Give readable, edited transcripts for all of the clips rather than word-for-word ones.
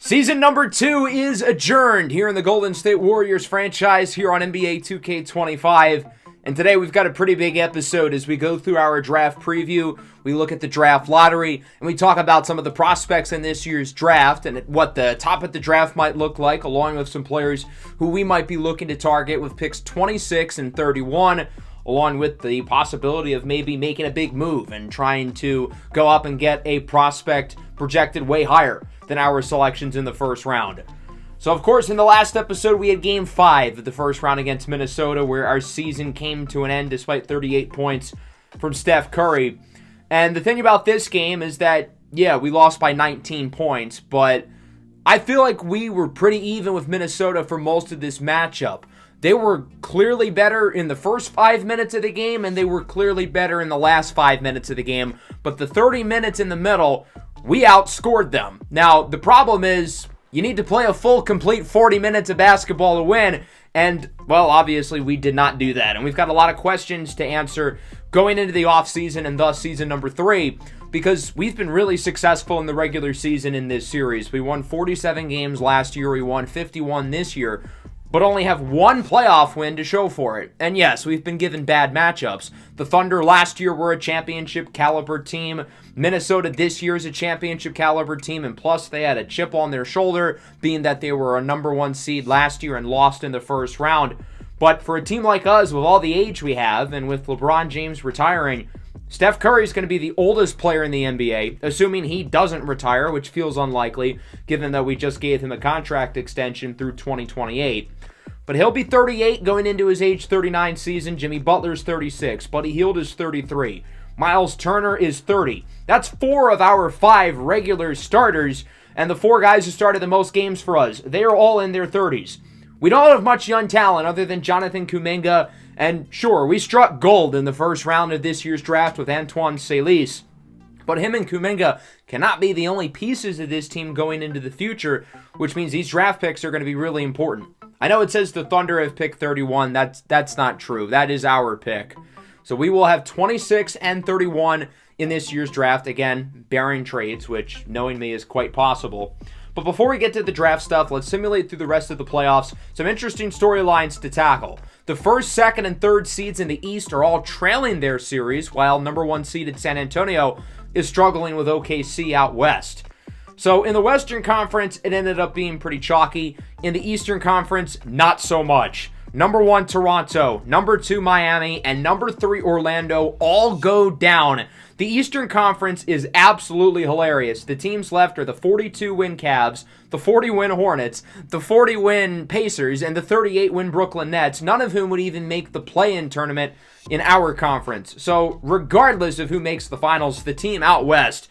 Season number 2 is adjourned here in the Golden State Warriors franchise here on NBA 2K25. And today we've got a pretty big episode as we go through our draft preview. We look at the draft lottery and we talk about some of the prospects in this year's draft and what the top of the draft might look like, along with some players who we might be looking to target with picks 26 and 31, along with the possibility of maybe making a big move and trying to go up and get a prospect projected way higher than our selections in the first round. So, of course, in the last episode, we had Game 5 of the first round against Minnesota, where our season came to an end despite 38 points from Steph Curry. And the thing about this game is that, yeah, we lost by 19 points, but I feel like we were pretty even with Minnesota for most of this matchup. They were clearly better in the first 5 minutes of the game, and they were clearly better in the last 5 minutes of the game. But the 30 minutes in the middle, we outscored them. Now, the problem is you need to play a full, complete 40 minutes of basketball to win. And, well, obviously we did not do that. And we've got a lot of questions to answer going into the offseason and thus season number 3, because we've been really successful in the regular season in this series. We won 47 games last year. We won 51 this year, but only have one playoff win to show for it. And yes, we've been given bad matchups. The Thunder last year were a championship caliber team. Minnesota this year is a championship caliber team, and plus they had a chip on their shoulder, being that they were a number 1 seed last year and lost in the first round. But for a team like us, with all the age we have, and with LeBron James retiring, Steph Curry is going to be the oldest player in the NBA, assuming he doesn't retire, which feels unlikely, given that we just gave him a contract extension through 2028. But he'll be 38 going into his age 39 season. Jimmy Butler's 36. Buddy Hield is 33. Miles Turner is 30. That's 4 of our 5 regular starters, and the 4 guys who started the most games for us, they are all in their 30s. We don't have much young talent other than Jonathan Kuminga, and sure, we struck gold in the first round of this year's draft with Antoine Salice, but him and Kuminga cannot be the only pieces of this team going into the future, which means these draft picks are going to be really important. I know it says the Thunder have picked 31. That's not true. That is our pick. So we will have 26 and 31 in this year's draft. Again, barring trades, which, knowing me, is quite possible. But before we get to the draft stuff, let's simulate through the rest of the playoffs. Some interesting storylines to tackle. The first, second, and third seeds in the East are all trailing their series, while number 1 seeded San Antonio is struggling with OKC out west. So in the Western Conference, it ended up being pretty chalky. In the Eastern Conference, not so much. Number 1, Toronto. Number 2, Miami. And number 3, Orlando all go down. The Eastern Conference is absolutely hilarious. The teams left are the 42-win Cavs, the 40-win Hornets, the 40-win Pacers, and the 38-win Brooklyn Nets, none of whom would even make the play-in tournament in our conference. So regardless of who makes the finals, the team out west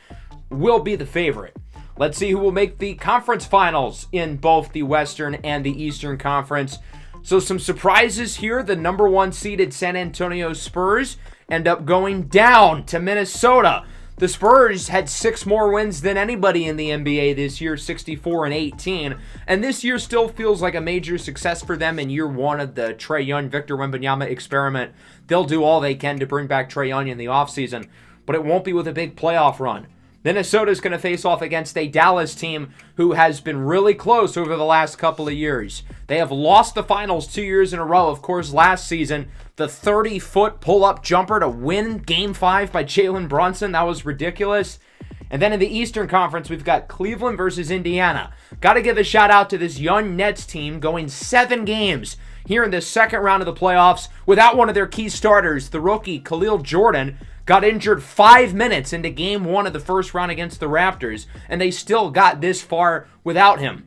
will be the favorite. Let's see who will make the conference finals in both the Western and the Eastern Conference. So some surprises here. The number 1 seeded San Antonio Spurs end up going down to Minnesota. The Spurs had 6 more wins than anybody in the NBA this year, 64 and 18. And this year still feels like a major success for them in year 1 of the Trae Young, Victor Wembanyama experiment. They'll do all they can to bring back Trae Young in the offseason, but it won't be with a big playoff run. Minnesota's going to face off against a Dallas team who has been really close over the last couple of years. They have lost the finals 2 years in a row. Of course, last season, the 30-foot pull-up jumper to win Game 5 by Jalen Brunson, that was ridiculous. And then in the Eastern Conference, we've got Cleveland versus Indiana. Got to give a shout-out to this young Nets team going 7 games here in the second round of the playoffs without one of their key starters, the rookie Khalil Jordan. Got injured 5 minutes into Game 1 of the first round against the Raptors, and they still got this far without him.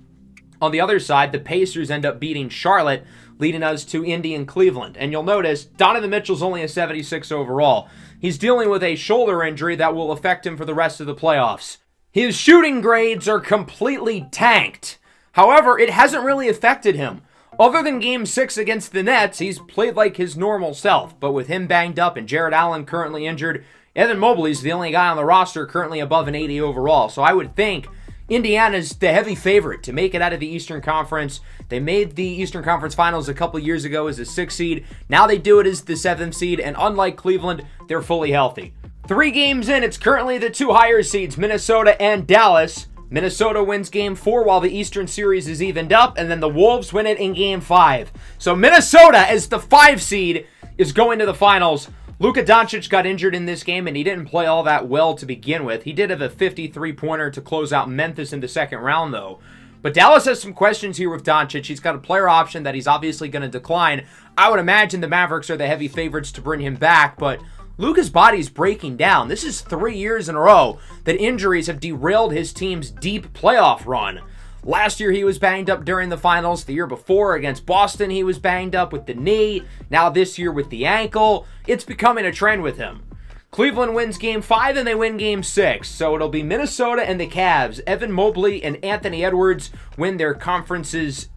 On the other side, the Pacers end up beating Charlotte, leading us to Indy and Cleveland. And you'll notice, Donovan Mitchell's only a 76 overall. He's dealing with a shoulder injury that will affect him for the rest of the playoffs. His shooting grades are completely tanked. However, it hasn't really affected him. Other than Game 6 against the Nets, he's played like his normal self. But with him banged up and Jarrett Allen currently injured, Evan Mobley's the only guy on the roster currently above an 80 overall. So I would think Indiana's the heavy favorite to make it out of the Eastern Conference. They made the Eastern Conference Finals a couple years ago as a 6th seed. Now they do it as the 7th seed. And unlike Cleveland, they're fully healthy. 3 games in, it's currently the 2 higher seeds, Minnesota and Dallas, Minnesota wins Game 4 while the Eastern Series is evened up, and then the Wolves win it in Game 5. So Minnesota, as the 5 seed, is going to the finals. Luka Doncic got injured in this game, and he didn't play all that well to begin with. He did have a 53-pointer to close out Memphis in the second round, though. But Dallas has some questions here with Doncic. He's got a player option that he's obviously going to decline. I would imagine the Mavericks are the heavy favorites to bring him back, but Luka's body's breaking down. This is 3 years in a row that injuries have derailed his team's deep playoff run. Last year, he was banged up during the finals. The year before, against Boston, he was banged up with the knee. Now this year with the ankle. It's becoming a trend with him. Cleveland wins Game 5 and they win Game 6. So it'll be Minnesota and the Cavs. Evan Mobley and Anthony Edwards win their conference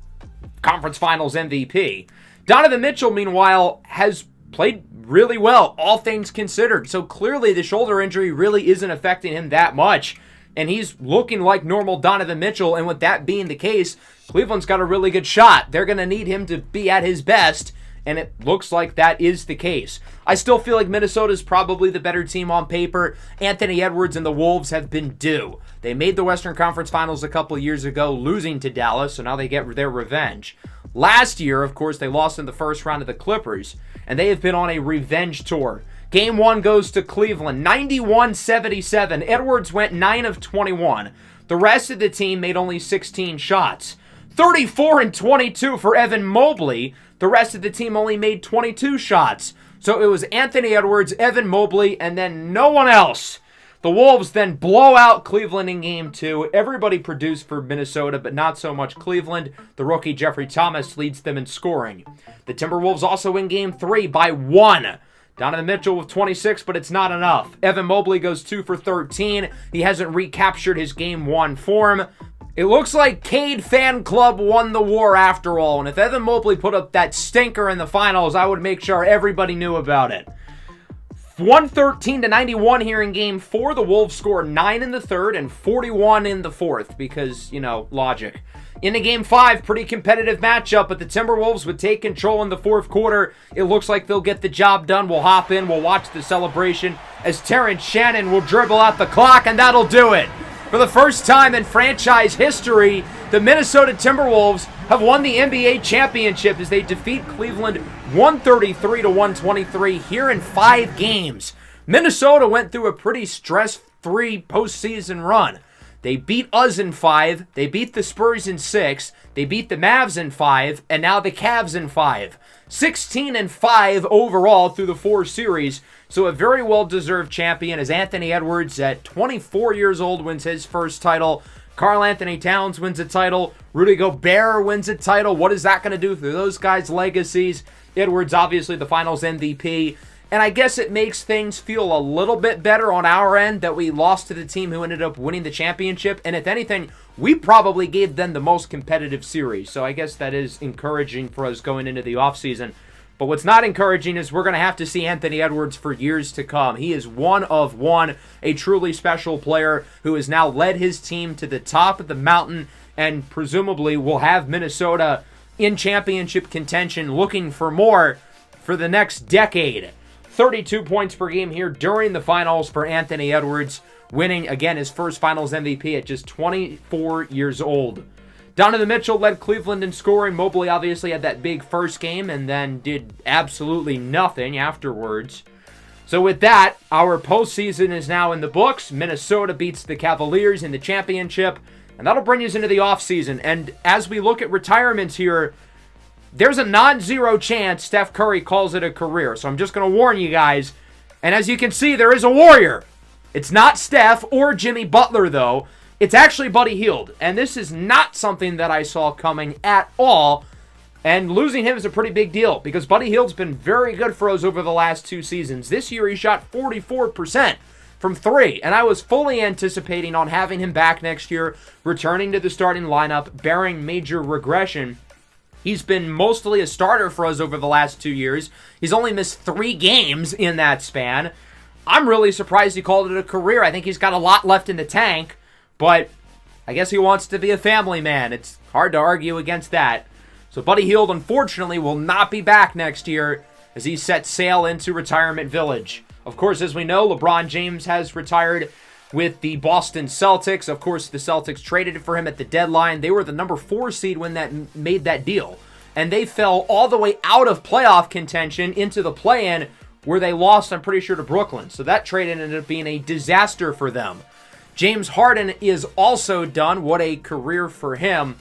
finals MVP. Donovan Mitchell, meanwhile, has played really well, all things considered. So clearly the shoulder injury really isn't affecting him that much. And he's looking like normal Donovan Mitchell. And with that being the case, Cleveland's got a really good shot. They're going to need him to be at his best. And it looks like that is the case. I still feel like Minnesota's probably the better team on paper. Anthony Edwards and the Wolves have been due. They made the Western Conference Finals a couple years ago, losing to Dallas, so now they get their revenge. Last year, of course, they lost in the first round to the Clippers, and they have been on a revenge tour. Game 1 goes to Cleveland, 91-77. Edwards went 9 of 21. The rest of the team made only 16 shots. 34-22 for Evan Mobley. The rest of the team only made 22 shots. So it was Anthony Edwards, Evan Mobley, and then no one else. The Wolves then blow out Cleveland in Game 2. Everybody produced for Minnesota, but not so much Cleveland. The rookie Jeffrey Thomas leads them in scoring. The Timberwolves also win Game 3 by 1. Donovan Mitchell with 26, but it's not enough. Evan Mobley goes 2 for 13. He hasn't recaptured his Game 1 form. It looks like Cade Fan Club won the war after all, and if Evan Mobley put up that stinker in the finals, I would make sure everybody knew about it. 113-91 here in Game 4. The Wolves score 9 in the third and 41 in the fourth because, logic. Into Game 5, pretty competitive matchup, but the Timberwolves would take control in the fourth quarter. It looks like they'll get the job done. We'll hop in, we'll watch the celebration as Terrence Shannon will dribble out the clock, and that'll do it. For the first time in franchise history, the Minnesota Timberwolves have won the NBA championship as they defeat Cleveland 133-123 here in 5 games. Minnesota went through a pretty stress-free postseason run. They beat us in 5, they beat the Spurs in 6, they beat the Mavs in 5, and now the Cavs in 5. 16-5 overall through the 4 series, so a very well-deserved champion as Anthony Edwards at 24 years old wins his first title. Karl Anthony Towns wins a title. Rudy Gobert wins a title. What is that going to do for those guys' legacies? Edwards, obviously, the finals MVP. And I guess it makes things feel a little bit better on our end that we lost to the team who ended up winning the championship. And if anything, we probably gave them the most competitive series. So I guess that is encouraging for us going into the offseason. But what's not encouraging is we're going to have to see Anthony Edwards for years to come. He is one of one, a truly special player who has now led his team to the top of the mountain and presumably will have Minnesota in championship contention looking for more for the next decade. 32 points per game here during the finals for Anthony Edwards, winning, again, his first finals MVP at just 24 years old. Donovan Mitchell led Cleveland in scoring. Mobley obviously had that big first game and then did absolutely nothing afterwards. So with that, our postseason is now in the books. Minnesota beats the Cavaliers in the championship, and that'll bring us into the offseason. And as we look at retirements here, there's a non-zero chance Steph Curry calls it a career. So I'm just going to warn you guys. And as you can see, there is a warrior. It's not Steph or Jimmy Butler, though. It's actually Buddy Hield. And this is not something that I saw coming at all. And losing him is a pretty big deal because Buddy Hield's been very good for us over the last 2 seasons. This year he shot 44% from 3. And I was fully anticipating on having him back next year, returning to the starting lineup, bearing major regression. He's been mostly a starter for us over the last 2 years. He's only missed 3 games in that span. I'm really surprised he called it a career. I think he's got a lot left in the tank, but I guess he wants to be a family man. It's hard to argue against that. So Buddy Hield, unfortunately, will not be back next year as he sets sail into retirement village. Of course, as we know, LeBron James has retired. with the Boston Celtics. Of course, the Celtics traded for him at the deadline. They were the number 4 seed when that made that deal. And they fell all the way out of playoff contention into the play-in, where they lost, I'm pretty sure, to Brooklyn. So that trade ended up being a disaster for them. James Harden is also done. What a career for him.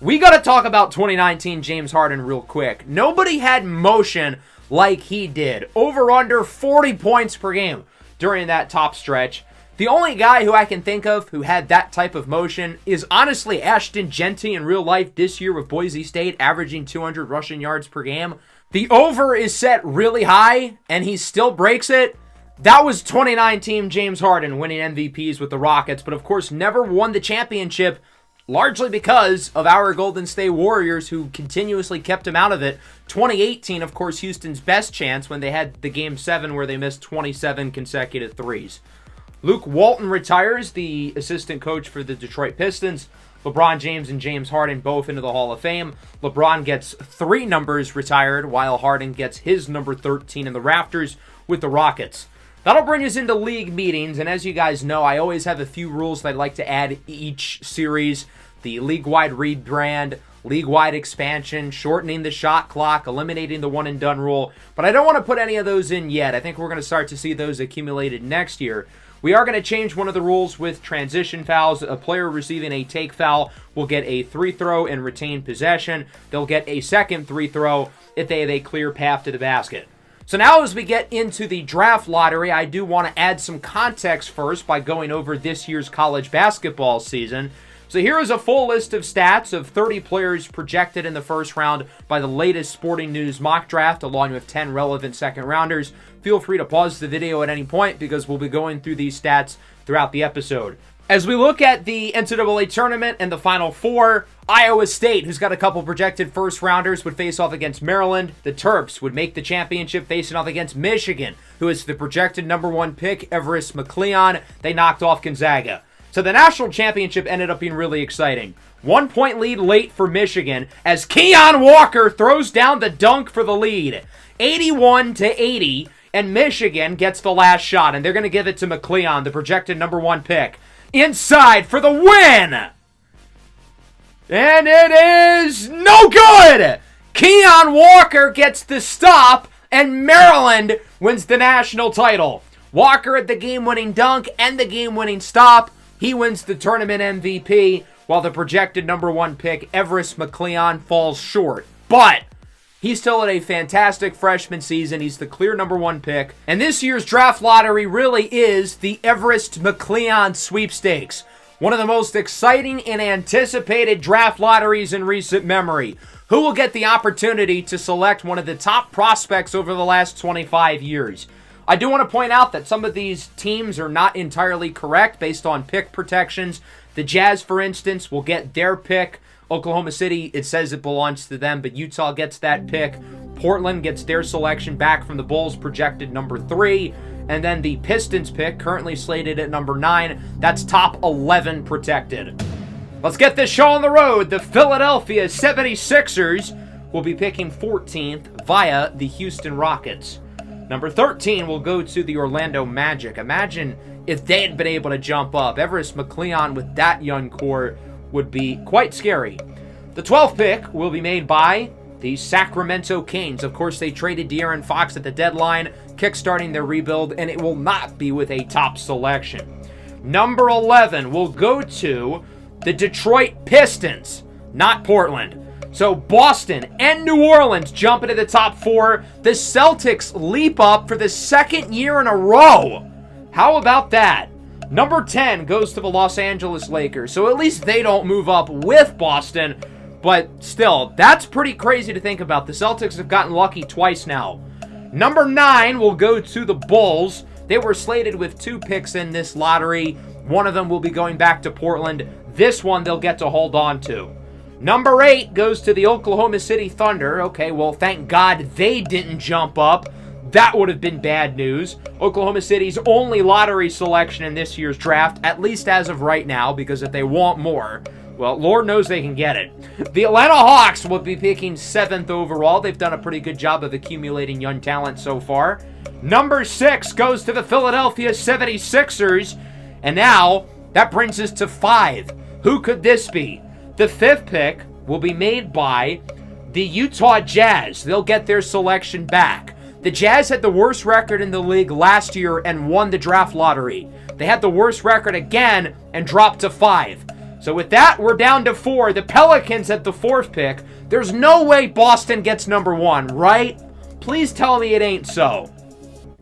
We got to talk about 2019 James Harden real quick. Nobody had motion like he did. Over under 40 points per game during that top stretch. The only guy who I can think of who had that type of motion is honestly Ashton Genty in real life this year with Boise State, averaging 200 rushing yards per game. The over is set really high, and he still breaks it. That was 2019 James Harden winning MVPs with the Rockets, but of course never won the championship, largely because of our Golden State Warriors, who continuously kept him out of it. 2018, of course, Houston's best chance when they had the Game 7 where they missed 27 consecutive threes. Luke Walton retires, the assistant coach for the Detroit Pistons. LeBron James and James Harden both into the Hall of Fame. LeBron gets 3 numbers retired, while Harden gets his number 13 in the rafters with the Rockets. That'll bring us into league meetings, and as you guys know, I always have a few rules that I'd like to add each series. The league-wide rebrand, league-wide expansion, shortening the shot clock, eliminating the one-and-done rule. But I don't want to put any of those in yet. I think we're going to start to see those accumulated next year. We are going to change one of the rules with transition fouls. A player receiving a take foul will get a 3-throw and retain possession. They'll get a second 3-throw if they have a clear path to the basket. So now as we get into the draft lottery, I do want to add some context first by going over this year's college basketball season. So here is a full list of stats of 30 players projected in the first round by the latest Sporting News mock draft, along with 10 relevant second rounders. Feel free to pause the video at any point because we'll be going through these stats throughout the episode. As we look at the NCAA tournament and the Final Four, Iowa State, who's got a couple projected first-rounders, would face off against Maryland. The Terps would make the championship facing off against Michigan, who is the projected number 1 pick, Everest McCleon. They knocked off Gonzaga. So the national championship ended up being really exciting. 1-point lead late for Michigan as Keon Walker throws down the dunk for the lead. 81-80, and Michigan gets the last shot, and they're going to give it to McCleon, the projected number 1 pick. Inside for the win! And it is no good! Keon Walker gets the stop, and Maryland wins the national title. Walker at the game-winning dunk and the game-winning stop. He wins the tournament MVP, while the projected number 1 pick, Everest McCleon, falls short. But he still had a fantastic freshman season. He's the clear number 1 pick. And this year's draft lottery really is the Everest McCleon sweepstakes. One of the most exciting and anticipated draft lotteries in recent memory. Who will get the opportunity to select one of the top prospects over the last 25 years? I do want to point out that some of these teams are not entirely correct based on pick protections. The Jazz, for instance, will get their pick. Oklahoma City, it says it belongs to them, but Utah gets that pick. Portland gets their selection back from the Bulls, projected number 3. And then the Pistons pick, currently slated at number 9. That's top 11 protected. Let's get this show on the road. The Philadelphia 76ers will be picking 14th via the Houston Rockets. Number 13 will go to the Orlando Magic. Imagine if they had been able to jump up. Everest McCleon with that young core would be quite scary. The 12th pick will be made by the Sacramento Kings. Of course, they traded De'Aaron Fox at the deadline, kickstarting their rebuild, and it will not be with a top selection. Number 11 will go to the Detroit Pistons, not Portland. So Boston and New Orleans jump into the top 4. The Celtics leap up for the second year in a row. How about that? Number 10 goes to the Los Angeles Lakers. So at least they don't move up with Boston. But still, that's pretty crazy to think about. The Celtics have gotten lucky twice now. Number 9 will go to the Bulls. They were slated with 2 picks in this lottery. One of them will be going back to Portland. This one they'll get to hold on to. Number 8 goes to the Oklahoma City Thunder. Okay, well, thank God they didn't jump up. That would have been bad news. Oklahoma City's only lottery selection in this year's draft, at least as of right now, because if they want more, well, Lord knows they can get it. The Atlanta Hawks will be picking 7th overall. They've done a pretty good job of accumulating young talent so far. Number 6 goes to the Philadelphia 76ers. And now, that brings us to 5. Who could this be? The 5th pick will be made by the Utah Jazz. They'll get their selection back. The Jazz had the worst record in the league last year and won the draft lottery. They had the worst record again and dropped to 5. So with that, we're down to 4. The Pelicans at the 4th pick. There's no way Boston gets number 1, right? Please tell me it ain't so.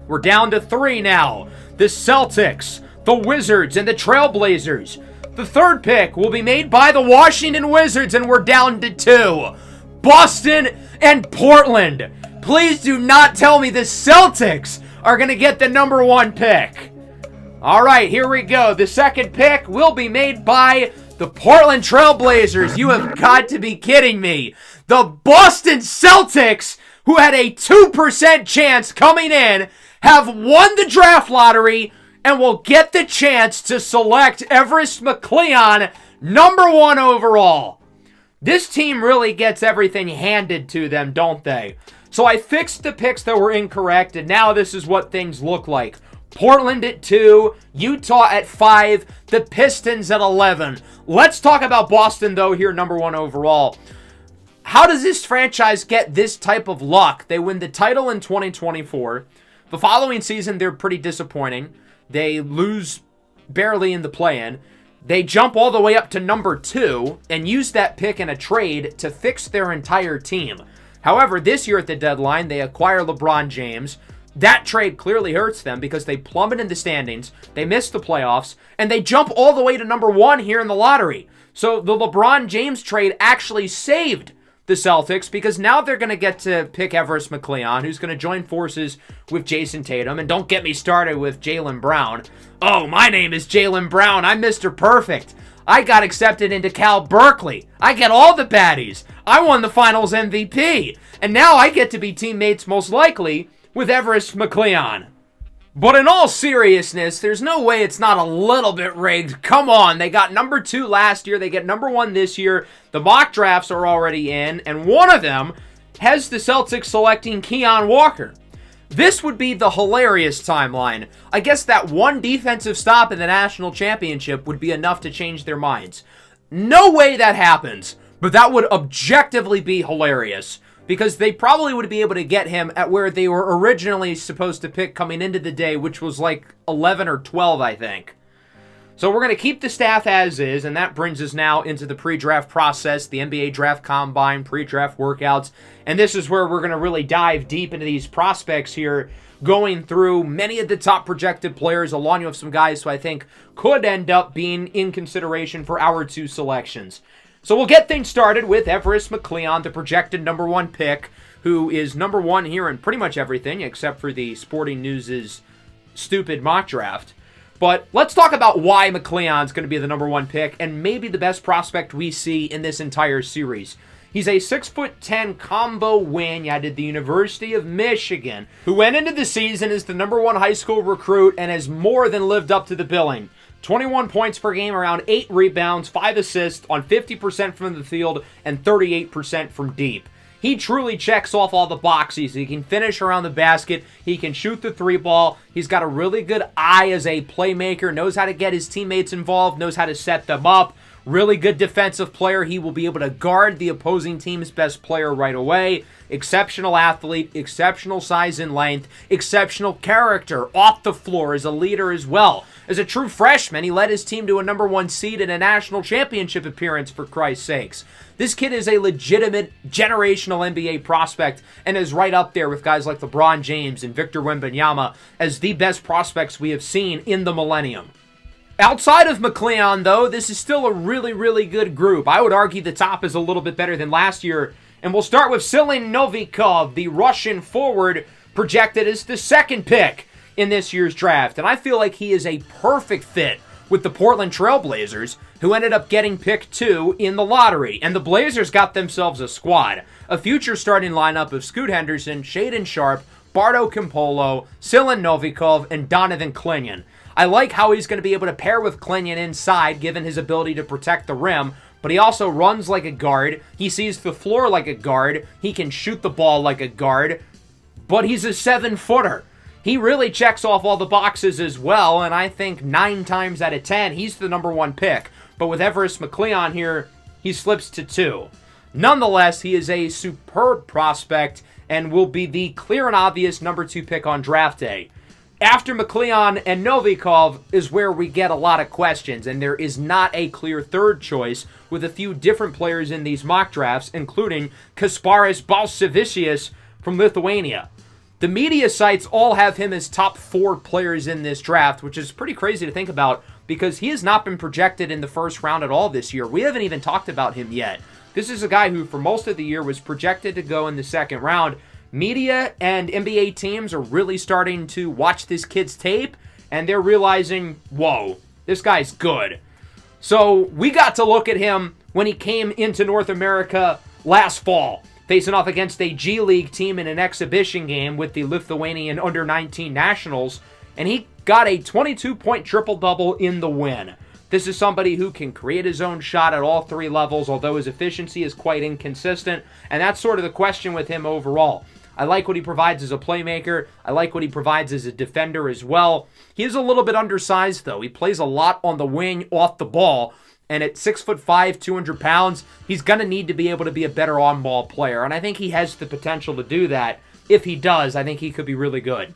We're down to 3 now. The Celtics, the Wizards, and the Trailblazers. The 3rd pick will be made by the Washington Wizards, and we're down to 2. Boston and Portland. Please do not tell me the Celtics are going to get the number 1 pick. All right, here we go. The 2nd pick will be made by the Portland Trailblazers. You have got to be kidding me. The Boston Celtics, who had a 2% chance coming in, have won the draft lottery and will get the chance to select Everest McCleon number 1 overall. This team really gets everything handed to them, don't they? So I fixed the picks that were incorrect, and now this is what things look like. Portland at 2, Utah at 5, the Pistons at 11. Let's talk about Boston, though, here, number 1 overall. How does this franchise get this type of luck? They win the title in 2024. The following season, they're pretty disappointing. They lose barely in the play-in. They jump all the way up to number 2 and use that pick in a trade to fix their entire team. However, this year at the deadline, they acquire LeBron James. That trade clearly hurts them because they plummet in the standings, they miss the playoffs, and they jump all the way to number 1 here in the lottery. So the LeBron James trade actually saved the Celtics because now they're going to get to pick Everest McCleon, who's going to join forces with Jason Tatum. And don't get me started with Jaylen Brown. Oh, my name is Jaylen Brown. I'm Mr. Perfect. I got accepted into Cal Berkeley. I get all the baddies. I won the finals MVP. And now I get to be teammates, most likely, with Everest McCleon. But in all seriousness, there's no way it's not a little bit rigged. Come on, they got number 2 last year. They get number 1 this year. The mock drafts are already in, and one of them has the Celtics selecting Keon Walker. This would be the hilarious timeline. I guess that one defensive stop in the national championship would be enough to change their minds. No way that happens, but that would objectively be hilarious. Because they probably would be able to get him at where they were originally supposed to pick coming into the day, which was like 11 or 12, I think. So we're going to keep the staff as is, and that brings us now into the pre-draft process, the NBA Draft Combine, pre-draft workouts. And this is where we're going to really dive deep into these prospects here, going through many of the top projected players, along with some guys who I think could end up being in consideration for our 2 selections. So we'll get things started with Everest McCleon, the projected number 1 pick, who is number 1 here in pretty much everything, except for the Sporting News' stupid mock draft. But let's talk about why McCleon's going to be the number 1 pick, and maybe the best prospect we see in this entire series. He's a 6'10" combo wing out of the University of Michigan, who went into the season as the number 1 high school recruit and has more than lived up to the billing. 21 points per game, around 8 rebounds, 5 assists on 50% from the field and 38% from deep. He truly checks off all the boxes. He can finish around the basket. He can shoot the 3-ball. He's got a really good eye as a playmaker, knows how to get his teammates involved, knows how to set them up. Really good defensive player. He will be able to guard the opposing team's best player right away. Exceptional athlete, exceptional size and length, exceptional character off the floor as a leader as well. As a true freshman, he led his team to a number 1 seed in a national championship appearance, for Christ's sakes. This kid is a legitimate generational NBA prospect and is right up there with guys like LeBron James and Victor Wembanyama as the best prospects we have seen in the millennium. Outside of McCleon, though, this is still a really, really good group. I would argue the top is a little bit better than last year. And we'll start with Vasilij Novikov, the Russian forward, projected as the 2nd pick in this year's draft. And I feel like he is a perfect fit with the Portland Trailblazers, who ended up getting pick 2 in the lottery. And the Blazers got themselves a squad. A future starting lineup of Scoot Henderson, Shaedon Sharpe, Bardo Campolo, Vasilij Novikov, and Donovan Clingan. I like how he's going to be able to pair with Clingan inside, given his ability to protect the rim, but he also runs like a guard. He sees the floor like a guard. He can shoot the ball like a guard, but he's a 7-footer. He really checks off all the boxes as well, and I think 9 times out of 10, he's the number 1 pick. But with Everest McCleon here, he slips to 2. Nonetheless, he is a superb prospect and will be the clear and obvious number 2 pick on draft day. After McCleon and Novikov is where we get a lot of questions, and there is not a clear third choice with a few different players in these mock drafts, including Kasparas Balsavicius from Lithuania. The media sites all have him as top 4 players in this draft, which is pretty crazy to think about because he has not been projected in the first round at all this year. We haven't even talked about him yet. This is a guy who, for most of the year, was projected to go in the second round. Media and NBA teams are really starting to watch this kid's tape, and they're realizing, whoa, this guy's good. So we got to look at him when he came into North America last fall, facing off against a G League team in an exhibition game with the Lithuanian under-19 nationals, and he got a 22-point triple-double in the win. This is somebody who can create his own shot at all 3 levels, although his efficiency is quite inconsistent, and that's sort of the question with him overall. I like what he provides as a playmaker. I like what he provides as a defender as well. He is a little bit undersized, though. He plays a lot on the wing off the ball. And at 6'5", 200 pounds, he's going to need to be able to be a better on-ball player. And I think he has the potential to do that. If he does, I think he could be really good.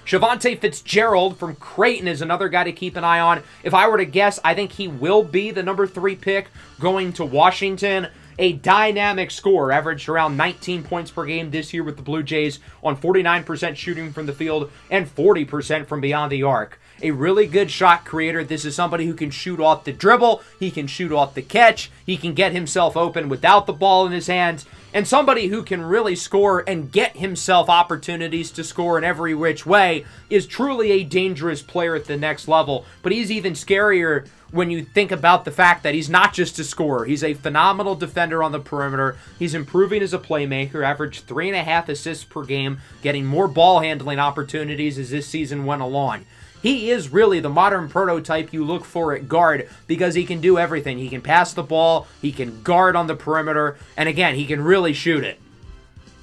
Shavonte Fitzgerald from Creighton is another guy to keep an eye on. If I were to guess, I think he will be the number 3 pick going to Washington. A dynamic scorer, averaged around 19 points per game this year with the Blue Jays on 49% shooting from the field and 40% from beyond the arc. A really good shot creator. This is somebody who can shoot off the dribble, he can shoot off the catch, he can get himself open without the ball in his hands, and somebody who can really score and get himself opportunities to score in every which way is truly a dangerous player at the next level. But he's even scarier when you think about the fact that he's not just a scorer. He's a phenomenal defender on the perimeter. He's improving as a playmaker, averaged 3.5 assists per game, getting more ball handling opportunities as this season went along. He is really the modern prototype you look for at guard because he can do everything. He can pass the ball, he can guard on the perimeter, and again, he can really shoot it.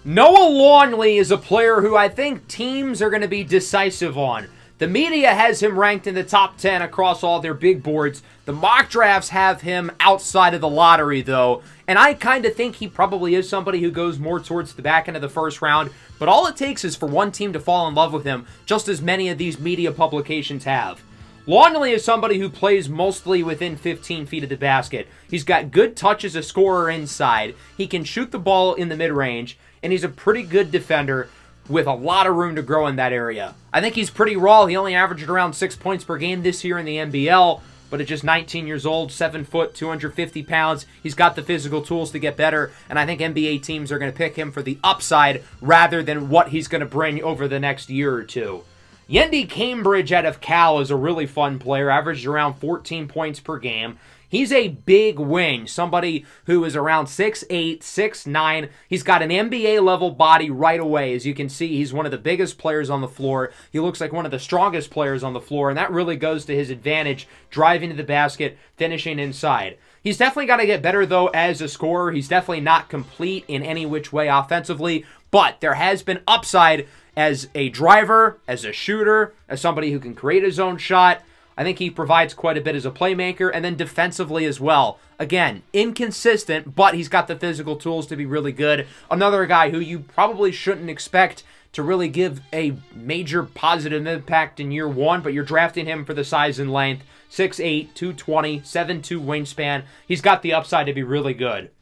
Noah Longley is a player who I think teams are going to be decisive on. The media has him ranked in the top 10 across all their big boards. The mock drafts have him outside of the lottery, though, and I kind of think he probably is somebody who goes more towards the back end of the first round, but all it takes is for one team to fall in love with him, just as many of these media publications have. Longley is somebody who plays mostly within 15 feet of the basket. He's got good touch as a scorer inside, he can shoot the ball in the mid-range, and he's a pretty good defender with a lot of room to grow in that area. I think he's pretty raw. He only averaged around 6 points per game this year in the NBL, but at just 19 years old, 7 foot, 250 pounds, he's got the physical tools to get better, and I think NBA teams are going to pick him for the upside rather than what he's going to bring over the next year or two. Yendi Cambridge out of Cal is a really fun player, averaged around 14 points per game. He's a big wing, somebody who is around 6'8", 6'9". He's got an NBA-level body right away. As you can see, he's one of the biggest players on the floor. He looks like one of the strongest players on the floor, and that really goes to his advantage, driving to the basket, finishing inside. He's definitely got to get better, though, as a scorer. He's definitely not complete in any which way offensively, but there has been upside as a driver, as a shooter, as somebody who can create his own shot. I think he provides quite a bit as a playmaker, and then defensively as well. Again, inconsistent, but he's got the physical tools to be really good. Another guy who you probably shouldn't expect to really give a major positive impact in year one, but you're drafting him for the size and length. 6'8", 220, 7'2 wingspan. He's got the upside to be really good.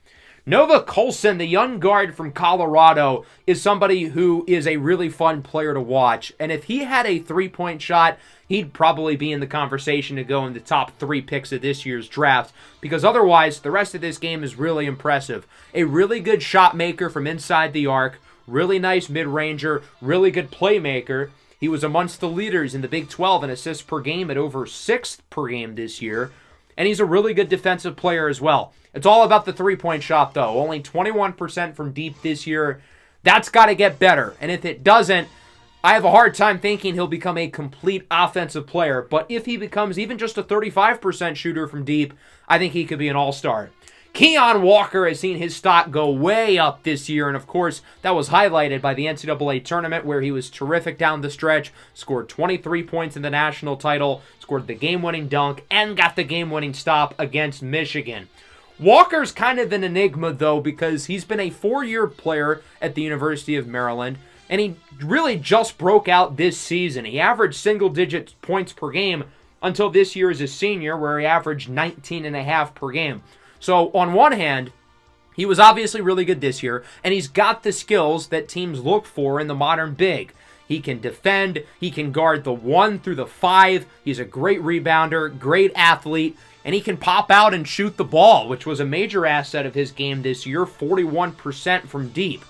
Nova Coulson, the young guard from Colorado, is somebody who is a really fun player to watch. And if he had a three-point shot, he'd probably be in the conversation to go in the top 3 picks of this year's draft. Because otherwise, the rest of this game is really impressive. A really good shot maker from inside the arc, really nice mid-ranger, really good playmaker. He was amongst the leaders in the Big 12 in assists per game at over 6 per game this year. And he's a really good defensive player as well. It's all about the three-point shot, though. Only 21% from deep this year. That's got to get better. And if it doesn't, I have a hard time thinking he'll become a complete offensive player. But if he becomes even just a 35% shooter from deep, I think he could be an all-star. Keon Walker has seen his stock go way up this year, and of course, that was highlighted by the NCAA tournament where he was terrific down the stretch, scored 23 points in the national title, scored the game-winning dunk, and got the game-winning stop against Michigan. Walker's kind of an enigma, though, because he's been a 4-year player at the University of Maryland, and he really just broke out this season. He averaged single-digit points per game until this year as a senior, where he averaged 19.5 per game. So, on one hand, he was obviously really good this year, and he's got the skills that teams look for in the modern big. He can defend, he can guard the 1 through the 5, he's a great rebounder, great athlete, and he can pop out and shoot the ball, which was a major asset of his game this year, 41% from deep.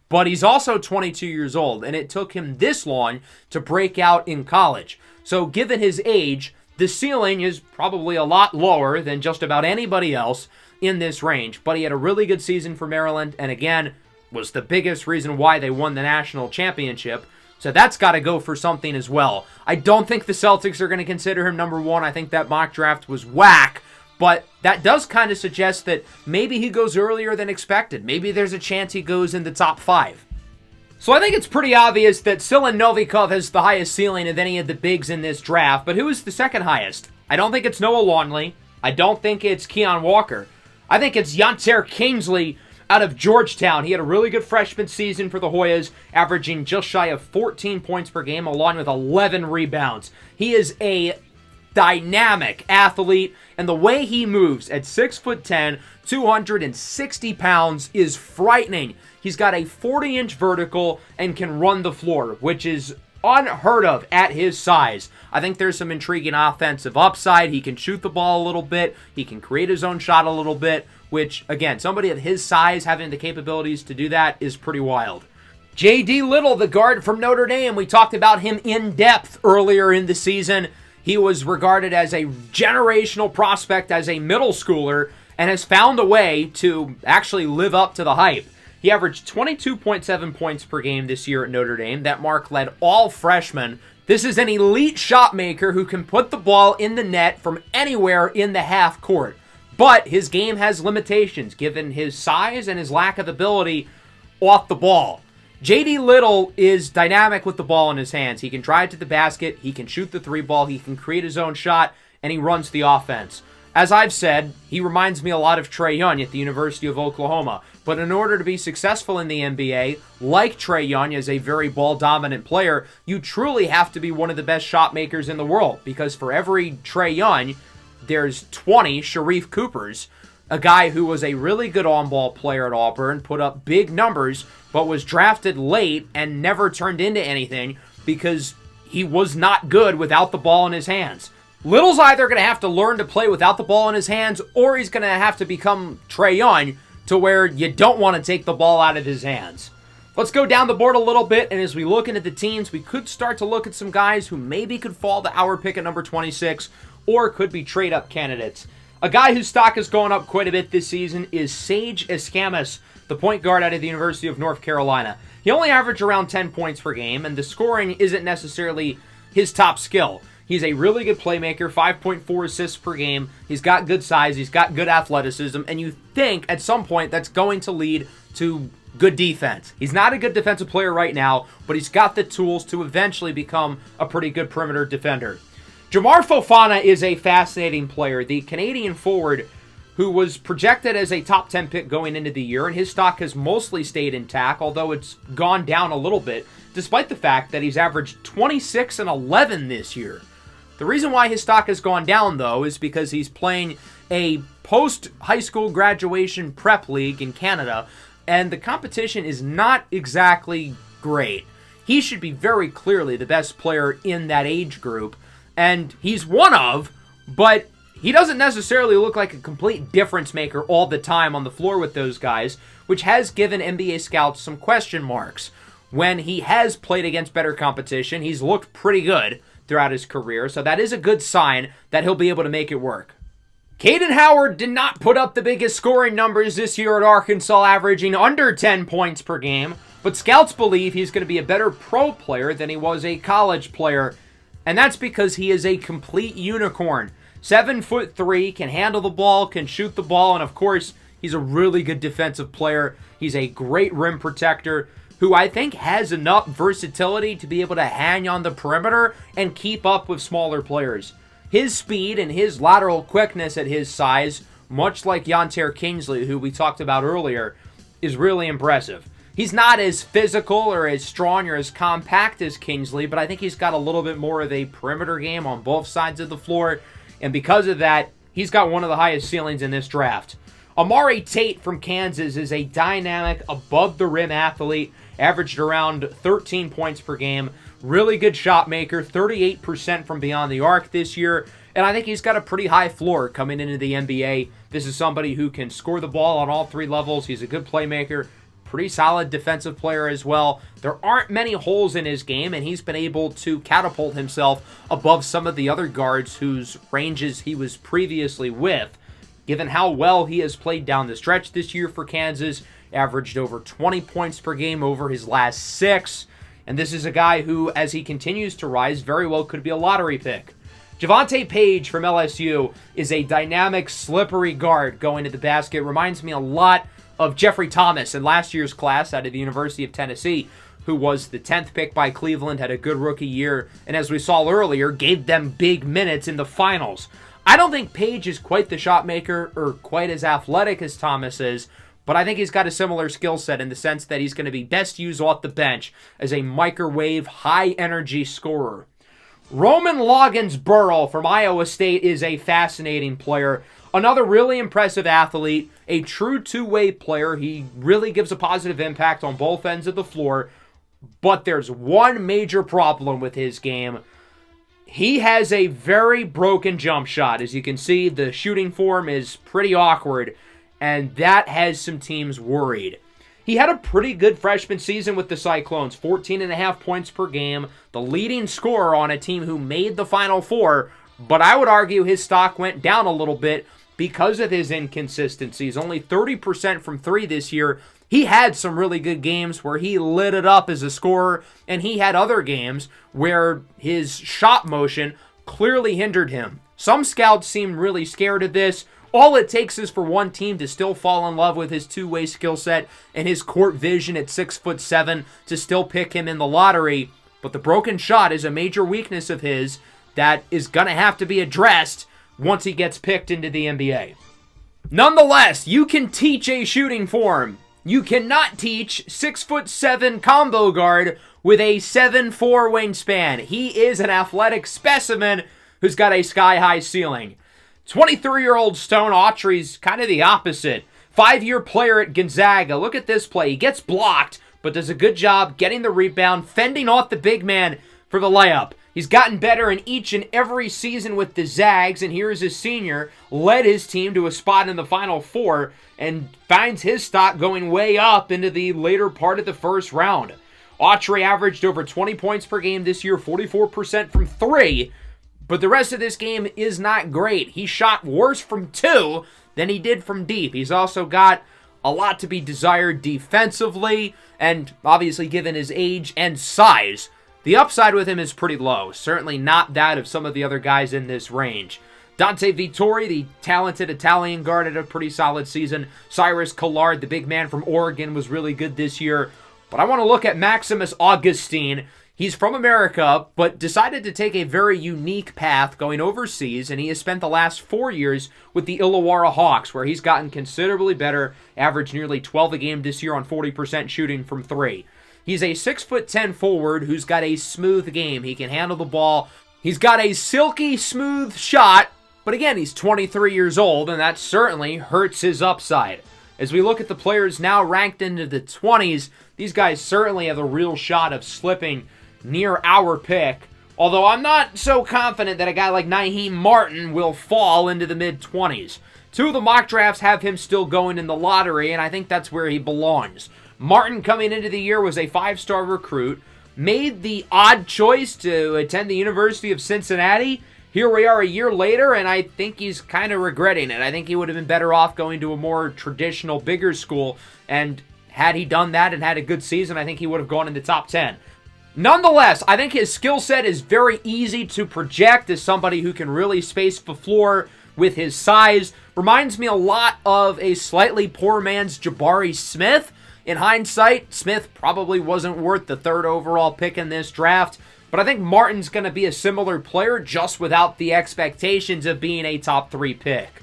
But he's also 22 years old, and it took him this long to break out in college. So, given his age, the ceiling is probably a lot lower than just about anybody else in this range, but he had a really good season for Maryland, and again, was the biggest reason why they won the national championship, so that's got to go for something as well. I don't think the Celtics are going to consider him number 1. I think that mock draft was whack, but that does kind of suggest that maybe he goes earlier than expected. Maybe there's a chance he goes in the top 5. So I think it's pretty obvious that Silan Novikov has the highest ceiling of any of the bigs in this draft, but who is the second highest? I don't think it's Noah Longley. I don't think it's Keon Walker. I think it's Yontair Kingsley out of Georgetown. He had a really good freshman season for the Hoyas, averaging just shy of 14 points per game, along with 11 rebounds. He is a dynamic athlete, and the way he moves at 6'10", 260 pounds is frightening. He's got a 40-inch vertical and can run the floor, which is unheard of at his size. I think there's some intriguing offensive upside. He can shoot the ball a little bit. He can create his own shot a little bit, which, again, somebody of his size having the capabilities to do that is pretty wild. J.D. Little, the guard from Notre Dame, we talked about him in depth earlier in the season. He was regarded as a generational prospect as a middle schooler and has found a way to actually live up to the hype. He averaged 22.7 points per game this year at Notre Dame. That mark led all freshmen. This is an elite shot maker who can put the ball in the net from anywhere in the half court. But his game has limitations given his size and his lack of ability off the ball. J.D. Little is dynamic with the ball in his hands. He can drive to the basket, he can shoot the 3-ball, he can create his own shot, and he runs the offense. As I've said, he reminds me a lot of Trae Young at the University of Oklahoma. But in order to be successful in the NBA, like Trae Young as a very ball-dominant player, you truly have to be one of the best shot makers in the world. Because for every Trae Young, there's 20 Sharif Coopers, a guy who was a really good on-ball player at Auburn, put up big numbers, but was drafted late and never turned into anything because he was not good without the ball in his hands. Little's either going to have to learn to play without the ball in his hands, or he's going to have to become Trae Young to where you don't want to take the ball out of his hands. Let's go down the board a little bit, and as we look into the teams, we could start to look at some guys who maybe could fall to our pick at number 26, or could be trade-up candidates. A guy whose stock has gone up quite a bit this season is Sage Escamas, the point guard out of the University of North Carolina. He only averaged around 10 points per game, and the scoring isn't necessarily his top skill. He's a really good playmaker, 5.4 assists per game. He's got good size, he's got good athleticism, and you think at some point that's going to lead to good defense. He's not a good defensive player right now, but he's got the tools to eventually become a pretty good perimeter defender. Jamar Fofana is a fascinating player, the Canadian forward who was projected as a top 10 pick going into the year, and his stock has mostly stayed intact, although it's gone down a little bit, despite the fact that he's averaged 26 and 11 this year. The reason why his stock has gone down, though, is because he's playing a post-high school graduation prep league in Canada, and the competition is not exactly great. He should be very clearly the best player in that age group, and he's one of, but he doesn't necessarily look like a complete difference maker all the time on the floor with those guys, which has given NBA scouts some question marks. When he has played against better competition, he's looked pretty good throughout his career, so that is a good sign that he'll be able to make it work. Caden Howard did not put up the biggest scoring numbers this year at Arkansas, averaging under 10 points per game, but scouts believe he's going to be a better pro player than he was a college player, and that's because he is a complete unicorn. 7'3", can handle the ball, can shoot the ball, and of course, he's a really good defensive player. He's a great rim protector who I think has enough versatility to be able to hang on the perimeter and keep up with smaller players. His speed and his lateral quickness at his size, much like Yontair Kingsley, who we talked about earlier, is really impressive. He's not as physical or as strong or as compact as Kingsley, but I think he's got a little bit more of a perimeter game on both sides of the floor, and because of that, he's got one of the highest ceilings in this draft. Amari Tate from Kansas is a dynamic, above-the-rim athlete, averaged around 13 points per game, really good shot maker, 38% from beyond the arc this year, and I think he's got a pretty high floor coming into the NBA. This is somebody who can score the ball on all three levels. He's a good playmaker, pretty solid defensive player as well. There aren't many holes in his game, and he's been able to catapult himself above some of the other guards whose ranges he was previously with. Given how well he has played down the stretch this year for Kansas, averaged over 20 points per game over his last 6, and this is a guy who, as he continues to rise, very well could be a lottery pick. Javonte Page from LSU is a dynamic, slippery guard going to the basket. Reminds me a lot of Jeffrey Thomas in last year's class out of the University of Tennessee, who was the 10th pick by Cleveland, had a good rookie year, and as we saw earlier, gave them big minutes in the finals. I don't think Page is quite the shot maker or quite as athletic as Thomas is, but I think he's got a similar skill set in the sense that he's going to be best used off the bench as a microwave, high-energy scorer. Roman Loggins-Burrell from Iowa State is a fascinating player. Another really impressive athlete, a true two-way player. He really gives a positive impact on both ends of the floor, but there's one major problem with his game. He has a very broken jump shot. As you can see, the shooting form is pretty awkward, and that has some teams worried. He had a pretty good freshman season with the Cyclones, 14.5 points per game, the leading scorer on a team who made the Final Four, but I would argue his stock went down a little bit because of his inconsistencies. Only 30% from 3 this year. He had some really good games where he lit it up as a scorer, and he had other games where his shot motion clearly hindered him. Some scouts seem really scared of this. All it takes is for one team to still fall in love with his two-way skill set and his court vision at 6'7" to still pick him in the lottery. But the broken shot is a major weakness of his that is going to have to be addressed once he gets picked into the NBA. Nonetheless, you can teach a shooting form. You cannot teach 6'7" combo guard with a 7'4" wingspan. He is an athletic specimen who's got a sky-high ceiling. 23-year-old Stone Autry's kind of the opposite. 5-year player at Gonzaga. Look at this play. He gets blocked, but does a good job getting the rebound, fending off the big man for the layup. He's gotten better in each and every season with the Zags, and here is his senior, led his team to a spot in the Final Four, and finds his stock going way up into the later part of the first round. Autry averaged over 20 points per game this year, 44% from 3, but the rest of this game is not great. He shot worse from 2 than he did from deep. He's also got a lot to be desired defensively, and obviously given his age and size, the upside with him is pretty low. Certainly not that of some of the other guys in this range. Dante Vittori, the talented Italian guard, had a pretty solid season. Cyrus Collard, the big man from Oregon, was really good this year. But I want to look at Maximus Augustine. He's from America, but decided to take a very unique path going overseas, and he has spent the last 4 years with the Illawarra Hawks, where he's gotten considerably better, averaged nearly 12 a game this year on 40% shooting from 3. He's a 6'10" forward who's got a smooth game. He can handle the ball. He's got a silky smooth shot, but again, he's 23 years old, and that certainly hurts his upside. As we look at the players now ranked into the 20s, these guys certainly have a real shot of slipping near our pick, although I'm not so confident that a guy like Naheem Martin will fall into the mid-20s. 2 of the mock drafts have him still going in the lottery, and I think that's where he belongs. Martin, coming into the year, was a 5-star recruit, made the odd choice to attend the University of Cincinnati. Here we are a year later, and I think he's kind of regretting it. I think he would have been better off going to a more traditional, bigger school, and had he done that and had a good season, I think he would have gone in the top 10. Nonetheless, I think his skill set is very easy to project as somebody who can really space the floor with his size. Reminds me a lot of a slightly poor man's Jabari Smith. In hindsight, Smith probably wasn't worth the 3rd overall pick in this draft, but I think Martin's going to be a similar player just without the expectations of being a top 3 pick.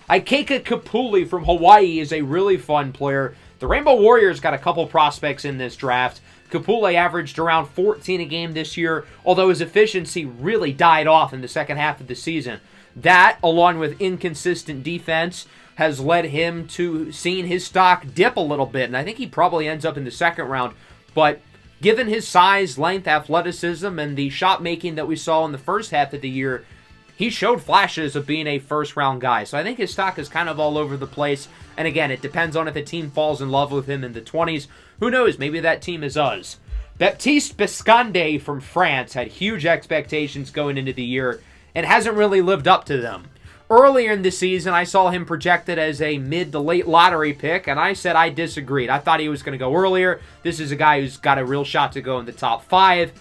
Ikeka Kapuli from Hawaii is a really fun player. The Rainbow Warriors got a couple prospects in this draft. Kapule averaged around 14 a game this year, although his efficiency really died off in the second half of the season. That, along with inconsistent defense, has led him to seeing his stock dip a little bit, and I think he probably ends up in the 2nd round. But given his size, length, athleticism, and the shot making that we saw in the first half of the year, he showed flashes of being a 1st-round guy. So I think his stock is kind of all over the place. And again, it depends on if a team falls in love with him in the 20s. Who knows? Maybe that team is us. Baptiste Biscande from France had huge expectations going into the year and hasn't really lived up to them. Earlier in the season, I saw him projected as a mid to late lottery pick, and I said I disagreed. I thought he was going to go earlier. This is a guy who's got a real shot to go in the top 5.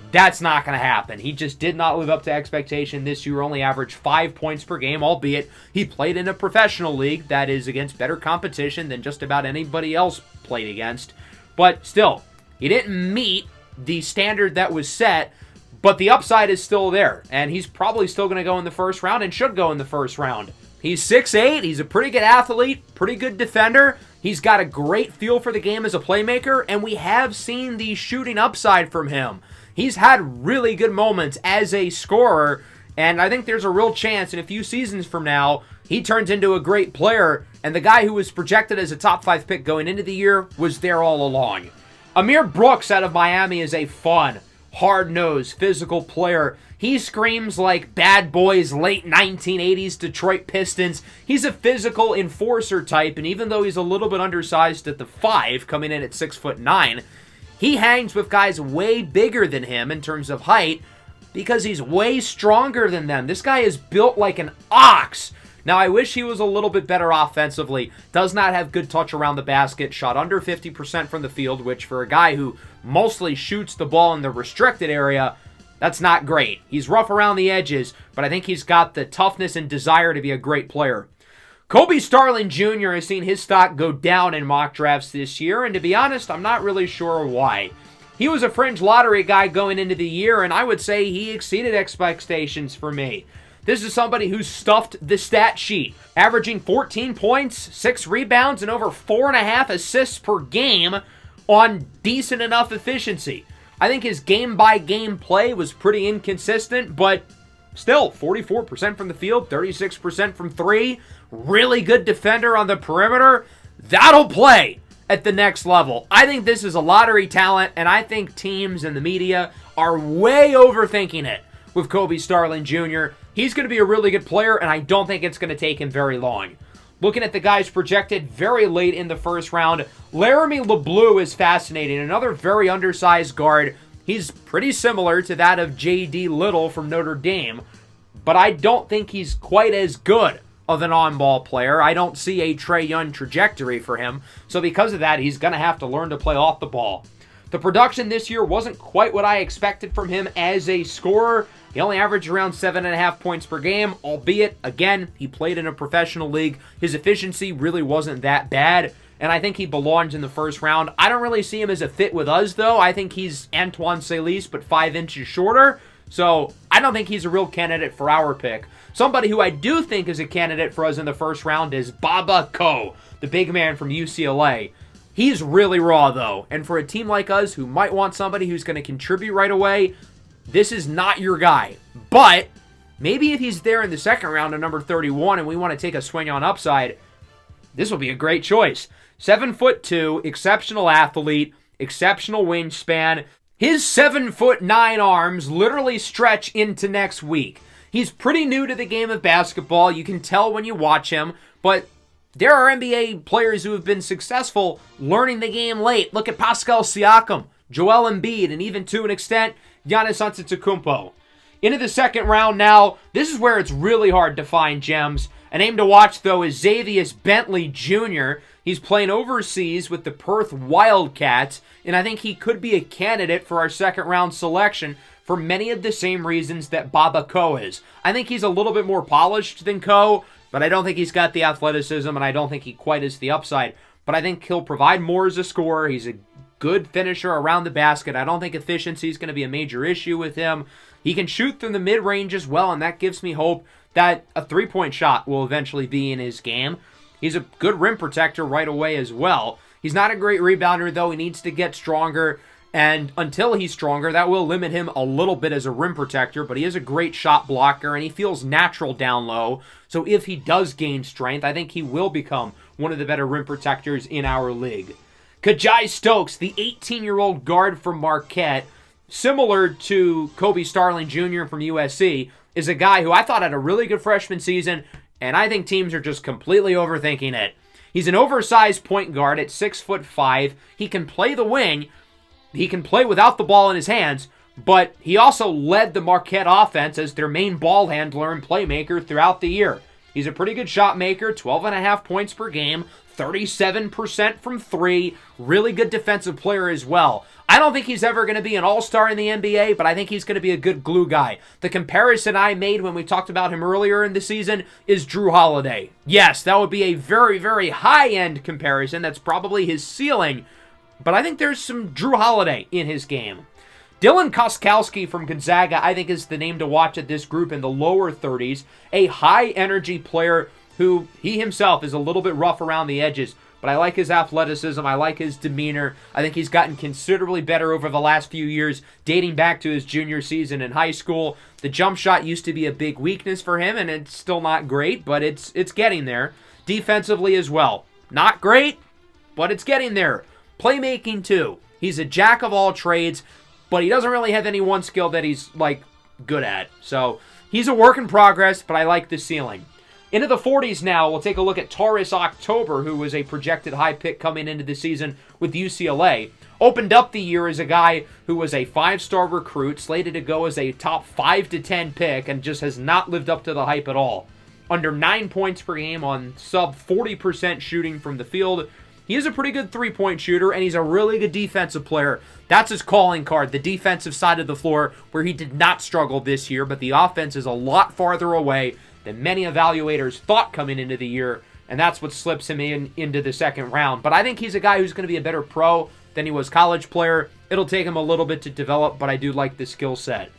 That's not going to happen. He just did not live up to expectation this year, only averaged 5 points per game, albeit he played in a professional league that is against better competition than just about anybody else played against. But still, he didn't meet the standard that was set, but the upside is still there, and he's probably still going to go in the 1st round and should go in the 1st round. He's 6'8", he's a pretty good athlete, pretty good defender. He's got a great feel for the game as a playmaker, and we have seen the shooting upside from him. He's had really good moments as a scorer, and I think there's a real chance in a few seasons from now, he turns into a great player, and the guy who was projected as a top 5 pick going into the year was there all along. Amir Brooks out of Miami is a fun, hard-nosed, physical player. He screams like bad boys late 1980s Detroit Pistons. He's a physical enforcer type, and even though he's a little bit undersized at the 5, coming in at 6'9", he hangs with guys way bigger than him in terms of height because he's way stronger than them. This guy is built like an ox. Now, I wish he was a little bit better offensively. Does not have good touch around the basket. Shot under 50% from the field, which for a guy who mostly shoots the ball in the restricted area, that's not great. He's rough around the edges, but I think he's got the toughness and desire to be a great player. Kobe Starling Jr. has seen his stock go down in mock drafts this year, and to be honest, I'm not really sure why. He was a fringe lottery guy going into the year, and I would say he exceeded expectations for me. This is somebody who stuffed the stat sheet, averaging 14 points, 6 rebounds, and over 4.5 assists per game on decent enough efficiency. I think his game-by-game play was pretty inconsistent, but still, 44% from the field, 36% from 3. Really good defender on the perimeter. That'll play at the next level. I think this is a lottery talent, and I think teams and the media are way overthinking it with Kobe Starling Jr. He's going to be a really good player, and I don't think it's going to take him very long. Looking at the guys projected very late in the 1st round, Laramie LeBleu is fascinating. Another very undersized guard. He's pretty similar to that of J.D. Little from Notre Dame, but I don't think he's quite as good of an on-ball player. I don't see a Trae Young trajectory for him, so because of that, he's going to have to learn to play off the ball. The production this year wasn't quite what I expected from him as a scorer. He only averaged around 7.5 points per game, albeit, again, he played in a professional league. His efficiency really wasn't that bad, and I think he belongs in the 1st round. I don't really see him as a fit with us, though. I think he's Antoine Salis, but 5 inches shorter, so I don't think he's a real candidate for our pick. Somebody who I do think is a candidate for us in the 1st round is Baba Ko, the big man from UCLA. He's really raw, though, and for a team like us who might want somebody who's going to contribute right away, this is not your guy. But maybe if he's there in the 2nd round at number 31 and we want to take a swing on upside, this will be a great choice. 7'2", exceptional athlete, exceptional wingspan. His 7'9" arms literally stretch into next week. He's pretty new to the game of basketball. You can tell when you watch him, but there are NBA players who have been successful learning the game late. Look at Pascal Siakam, Joel Embiid, and even to an extent, Giannis Antetokounmpo. Into the 2nd round now. This is where it's really hard to find gems. A name to watch, though, is Xavier Bentley Jr. He's playing overseas with the Perth Wildcats, and I think he could be a candidate for our second-round selection for many of the same reasons that Baba Ko is. I think he's a little bit more polished than Ko, but I don't think he's got the athleticism, and I don't think he quite has the upside. But I think he'll provide more as a scorer. He's a good finisher around the basket. I don't think efficiency is going to be a major issue with him. He can shoot from the mid-range as well, and that gives me hope that a three-point shot will eventually be in his game. He's a good rim protector right away as well. He's not a great rebounder, though. He needs to get stronger, and until he's stronger, that will limit him a little bit as a rim protector, but he is a great shot blocker, and he feels natural down low. So if he does gain strength, I think he will become one of the better rim protectors in our league. Kajai Stokes, the 18-year-old guard from Marquette, similar to Kobe Starling Jr. from USC, is a guy who I thought had a really good freshman season, and I think teams are just completely overthinking it. He's an oversized point guard at 6'5". He can play the wing. He can play without the ball in his hands, but he also led the Marquette offense as their main ball handler and playmaker throughout the year. He's a pretty good shot maker, 12.5 points per game, 37% from three, really good defensive player as well. I don't think he's ever going to be an all-star in the NBA, but I think he's going to be a good glue guy. The comparison I made when we talked about him earlier in the season is Drew Holiday. Yes, that would be a very, very high-end comparison. That's probably his ceiling, but I think there's some Drew Holiday in his game. Dylan Koskowski from Gonzaga, I think, is the name to watch at this group in the lower 30s. A high-energy player who he himself is a little bit rough around the edges, but I like his athleticism. I like his demeanor. I think he's gotten considerably better over the last few years, dating back to his junior season in high school. The jump shot used to be a big weakness for him, and it's still not great, but it's getting there. Defensively as well. Not great, but it's getting there. Playmaking, too. He's a jack of all trades, but he doesn't really have any one skill that he's, good at. So, he's a work in progress, but I like the ceiling. Into the 40s now, we'll take a look at Taurus October, who was a projected high pick coming into the season with UCLA. Opened up the year as a guy who was a 5-star recruit, slated to go as a top 5 to 10 pick, and just has not lived up to the hype at all. Under 9 points per game on sub 40% shooting from the field. He is a pretty good three-point shooter, and he's a really good defensive player. That's his calling card, the defensive side of the floor, where he did not struggle this year, but the offense is a lot farther away than many evaluators thought coming into the year, and that's what slips him into the second round. But I think he's a guy who's going to be a better pro than he was college player. It'll take him a little bit to develop, but I do like the skill set.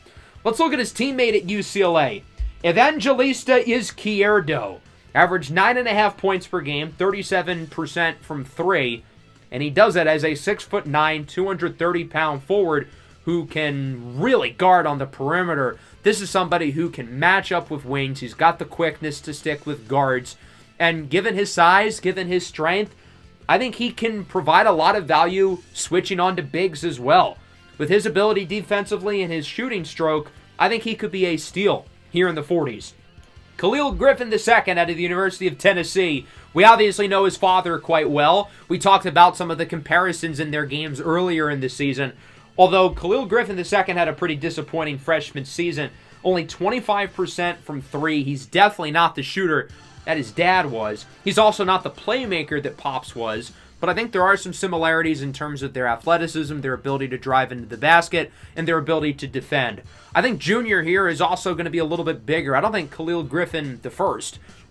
Let's look at his teammate at UCLA. Evangelista Izquierdo. Averaged 9.5 points per game, 37% from three, and he does it as a 6'9", 230-pound forward who can really guard on the perimeter. This is somebody who can match up with wings. He's got the quickness to stick with guards, and given his size, given his strength, I think he can provide a lot of value switching on to bigs as well. With his ability defensively and his shooting stroke, I think he could be a steal here in the 40s. Khalil Griffin II out of the University of Tennessee. We obviously know his father quite well. We talked about some of the comparisons in their games earlier in the season. Although Khalil Griffin II had a pretty disappointing freshman season, only 25% from three. He's definitely not the shooter that his dad was. He's also not the playmaker that Pops was. But I think there are some similarities in terms of their athleticism, their ability to drive into the basket, and their ability to defend. I think Junior here is also going to be a little bit bigger. I don't think Khalil Griffin I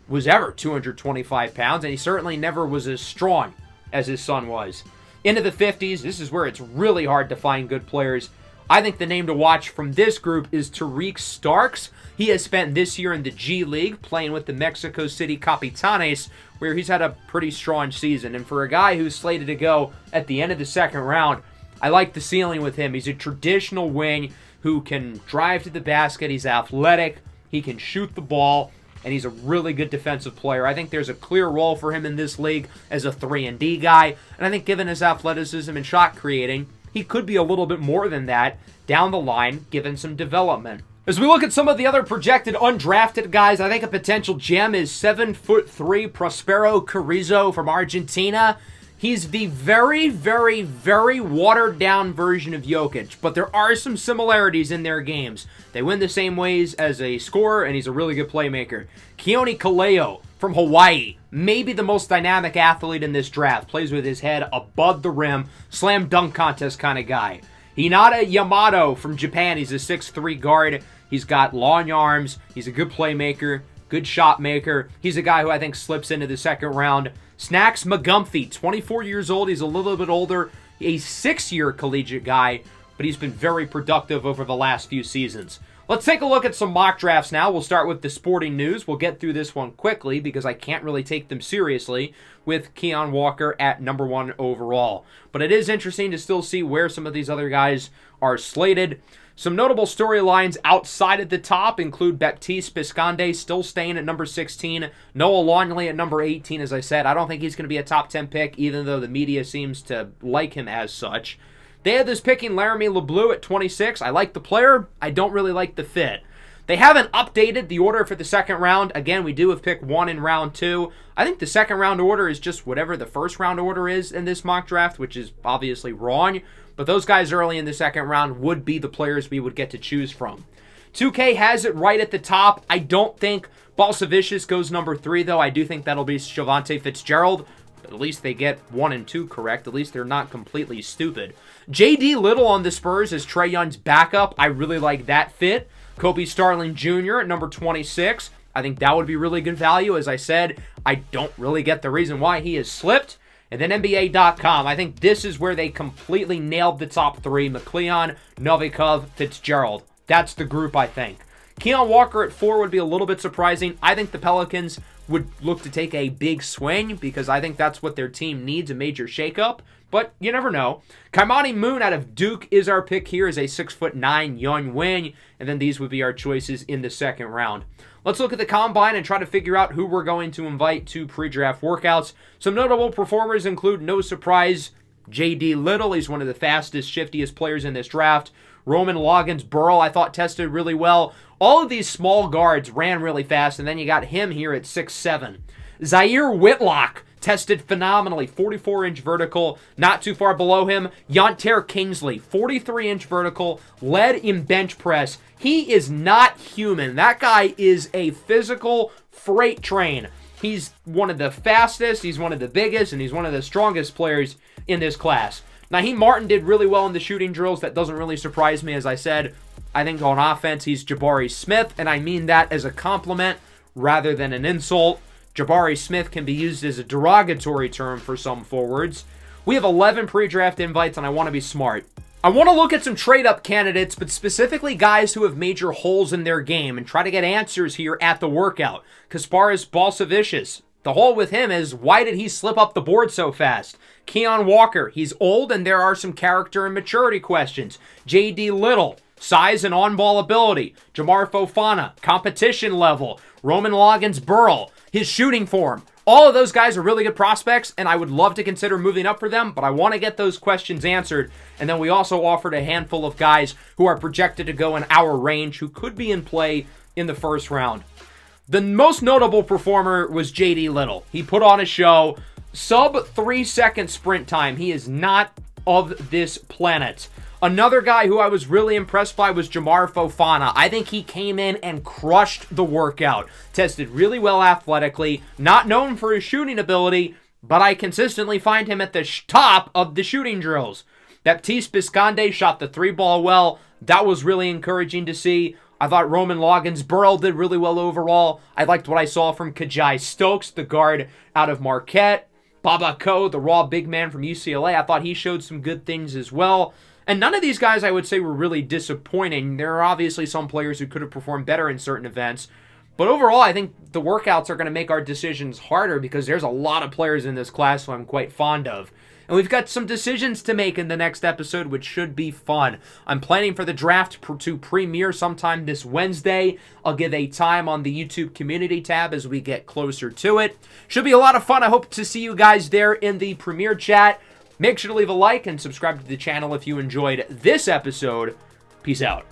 was ever 225 pounds, and he certainly never was as strong as his son was. Into the 50s, this is where it's really hard to find good players. I think the name to watch from this group is Tariq Starks. He has spent this year in the G League playing with the Mexico City Capitanes, where he's had a pretty strong season. And for a guy who's slated to go at the end of the second round, I like the ceiling with him. He's a traditional wing who can drive to the basket. He's athletic. He can shoot the ball. And he's a really good defensive player. I think there's a clear role for him in this league as a 3-and-D guy. And I think given his athleticism and shot creating, he could be a little bit more than that down the line, given some development. As we look at some of the other projected undrafted guys, I think a potential gem is 7'3" Prospero Carrizo from Argentina. He's the very, very, very watered-down version of Jokic, but there are some similarities in their games. They win the same ways as a scorer, and he's a really good playmaker. Keone Kaleo from Hawaii, maybe the most dynamic athlete in this draft. Plays with his head above the rim, slam dunk contest kind of guy. Hinata Yamato from Japan, he's a 6'3 guard. He's got long arms, he's a good playmaker, good shot maker. He's a guy who I think slips into the second round. Snacks McGumphy, 24 years old. He's a little bit older. A 6-year collegiate guy, but he's been very productive over the last few seasons. Let's take a look at some mock drafts now. We'll start with the sporting news. We'll get through this one quickly because I can't really take them seriously with Keon Walker at number 1 overall. But it is interesting to still see where some of these other guys are slated. Some notable storylines outside of the top include Baptiste Bisconde still staying at number 16. Noah Longley at number 18, as I said. I don't think he's going to be a top 10 pick, even though the media seems to like him as such. They had this picking Laramie LeBleu at 26. I like the player. I don't really like the fit. They haven't updated the order for the second round. Again, we do have pick 1 in round 2. I think the second round order is just whatever the first round order is in this mock draft, which is obviously wrong. But those guys early in the second round would be the players we would get to choose from. 2K has it right at the top. I don't think Balsavicius goes number 3, though. I do think that'll be Shavonte Fitzgerald. But at least they get 1 and 2 correct. At least they're not completely stupid. J.D. Little on the Spurs is Trae Young's backup. I really like that fit. Kobe Starling Jr. at number 26. I think that would be really good value. As I said, I don't really get the reason why he has slipped. And then NBA.com, I think this is where they completely nailed the top 3. McCleon, Novikov, Fitzgerald. That's the group, I think. Keon Walker at 4 would be a little bit surprising. I think the Pelicans would look to take a big swing because I think that's what their team needs, a major shakeup. But you never know. Kaimani Moon out of Duke is our pick here as a 6'9" young wing. And then these would be our choices in the second round. Let's look at the combine and try to figure out who we're going to invite to pre-draft workouts. Some notable performers include, no surprise, J.D. Little. He's one of the fastest, shiftiest players in this draft. Roman Loggins-Burrell, I thought, tested really well. All of these small guards ran really fast, and then you got him here at 6'7". Zaire Whitlock tested phenomenally, 44-inch vertical, not too far below him. Yontaire Kingsley, 43-inch vertical, led in bench press. He is not human. That guy is a physical freight train. He's one of the fastest, he's one of the biggest, and he's one of the strongest players in this class. Naheem Martin did really well in the shooting drills. That doesn't really surprise me. As I said, I think on offense, he's Jabari Smith, and I mean that as a compliment rather than an insult. Jabari Smith can be used as a derogatory term for some forwards. We have 11 pre-draft invites, and I want to be smart. I want to look at some trade-up candidates, but specifically guys who have major holes in their game and try to get answers here at the workout. Kasparas Balsavicius. The hole with him is, why did he slip up the board so fast? Keon Walker, he's old and there are some character and maturity questions. J.D. Little, size and on-ball ability. Jamar Fofana, competition level. Roman Loggins-Burrell, his shooting form. All of those guys are really good prospects, and I would love to consider moving up for them, but I want to get those questions answered. And then we also offered a handful of guys who are projected to go in our range who could be in play in the first round. The most notable performer was J.D. Little. He put on a show. Sub 3-second sprint time. He is not of this planet. Another guy who I was really impressed by was Jamar Fofana. I think he came in and crushed the workout. Tested really well athletically. Not known for his shooting ability, but I consistently find him at the top of the shooting drills. Baptiste Bisconde shot the 3-ball well. That was really encouraging to see. I thought Roman Loggins-Burrell did really well overall. I liked what I saw from Kajai Stokes, the guard out of Marquette. Baba Ko, the raw big man from UCLA. I thought he showed some good things as well. And none of these guys, I would say, were really disappointing. There are obviously some players who could have performed better in certain events. But overall, I think the workouts are going to make our decisions harder because there's a lot of players in this class who I'm quite fond of. And we've got some decisions to make in the next episode, which should be fun. I'm planning for the draft to premiere sometime this Wednesday. I'll give a time on the YouTube community tab as we get closer to it. Should be a lot of fun. I hope to see you guys there in the premiere chat. Make sure to leave a like and subscribe to the channel if you enjoyed this episode. Peace out.